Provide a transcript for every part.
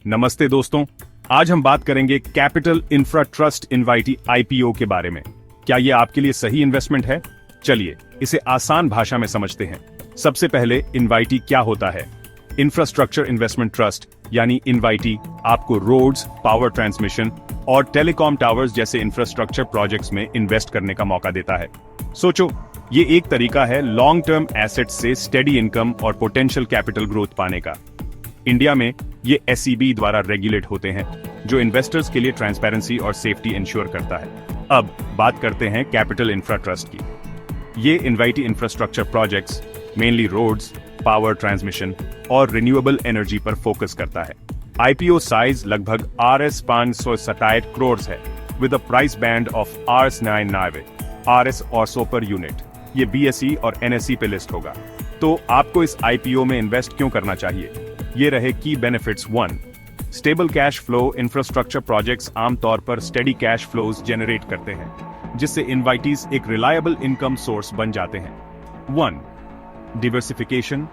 नमस्ते दोस्तों, आज हम बात करेंगे capital infra trust invitee IPO के बारे में। क्या ये आपके लिए सही इन्वेस्टमेंट है? चलिए इसे आसान भाषा में समझते हैं। सबसे पहले इनवाइटी क्या होता है? इंफ्रास्ट्रक्चर इन्वेस्टमेंट ट्रस्ट यानी इनवाइटी आपको रोड्स, पावर ट्रांसमिशन और टेलीकॉम टावर्स जैसे इंफ्रास्ट्रक्चर प्रोजेक्ट्स में इन्वेस्ट करने का मौका देता है। सोचो, ये एक तरीका है लॉन्ग टर्म एसेट से स्टेडी इनकम और पोटेंशियल कैपिटल ग्रोथ पाने का। इंडिया में ये एसईबी द्वारा रेगुलेट होते हैं, जो इन्वेस्टर्स के लिए ट्रांसपेरेंसी और सेफ्टी इंश्योर करता है। अब बात करते हैं कैपिटल इंफ्रा ट्रस्ट की। ये InvIT infrastructure projects mainly roads, power transmission और रिन्यूएबल एनर्जी पर फोकस करता है। आईपीओ साइज लगभग Rs 527 करोड़ है, with a price band of Rs 990 Rs और सो पर यूनिट। ये BSE और NSE पे लिस्ट होगा। तो आपको इस आईपीओ में इन्वेस्ट क्यों करना चाहिए? ये रहे key benefits. 1, stable cash flow. Infrastructure projects आमतौर पर स्टेडी कैश फ्लोज जनरेट करते हैं, जिससे इनवाइटीज एक रिलायबल इनकम सोर्स बन जाते हैं। 1, डिवर्सिफिकेशन।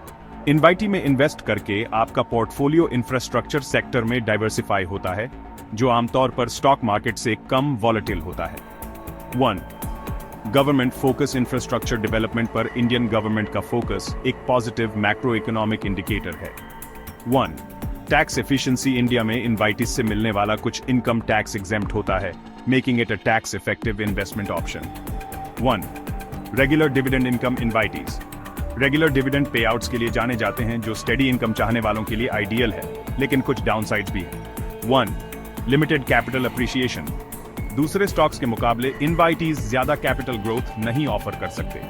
इनवाइटी में इन्वेस्ट करके आपका पोर्टफोलियो इंफ्रास्ट्रक्चर सेक्टर में डाइवर्सिफाई होता है, जो आमतौर पर स्टॉक मार्केट से कम वॉलेटिल होता है। 1, गवर्नमेंट फोकस। इंफ्रास्ट्रक्चर डेवलपमेंट पर इंडियन गवर्नमेंट का फोकस एक पॉजिटिव मैक्रो इकोनॉमिक इंडिकेटर है। 1, टैक्स एफिशिएंसी। इंडिया में इनवाइटीज से मिलने वाला कुछ इनकम टैक्स एग्जेम्प्ट होता है, making it a tax effective investment option. 1, regular dividend income. Invitees regular dividend pay outs के लिए जाने जाते हैं, जो स्टेडी इनकम चाहने वालों के लिए आइडियल है, लेकिन कुछ डाउनसाइड्स भी हैं। 1, लिमिटेड कैपिटल अप्रिसिएशन। दूसरे स्टॉक्स के मुकाबले इनवाइटीज ज्यादा कैपिटल ग्रोथ नहीं ऑफर कर सकते।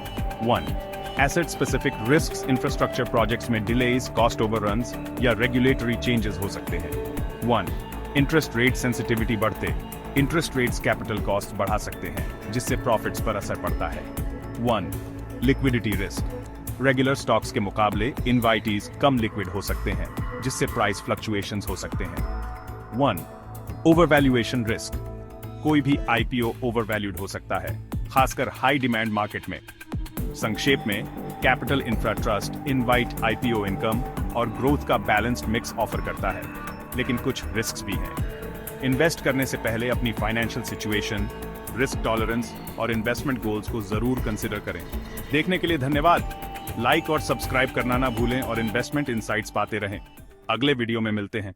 1, asset specific risks. Infrastructure projects में डिलेज, कॉस्ट ओवररन्स या रेगुलेटरी चेंजेस हो सकते हैं। 1, इंटरेस्ट रेट सेंसिटिविटी। बढ़ते इंटरेस्ट रेट्स कैपिटल कॉस्ट बढ़ा सकते हैं, जिससे प्रॉफिट्स पर असर पड़ता है। 1, लिक्विडिटी रिस्क। रेगुलर स्टॉक्स के मुकाबले इनवाइटीज कम लिक्विड हो सकते हैं, जिससे प्राइस फ्लक्चुएशंस हो सकते हैं। 1, ओवरवैल्यूएशन रिस्क। कोई भी आईपीओ ओवरवैल्यूड हो सकता है, खासकर हाई डिमांड मार्केट में। संक्षेप में, capital infra trust invite IPO income और ग्रोथ का बैलेंस्ड मिक्स ऑफर करता है, लेकिन कुछ रिस्क्स भी हैं। इन्वेस्ट करने से पहले अपनी फाइनेंशियल सिचुएशन, रिस्क टॉलरेंस और इन्वेस्टमेंट गोल्स को जरूर कंसिडर करें। देखने के लिए धन्यवाद। लाइक और सब्सक्राइब करना ना भूलें और इन्वेस्टमेंट इनसाइट्स पाते रहें। अगले वीडियो में मिलते हैं।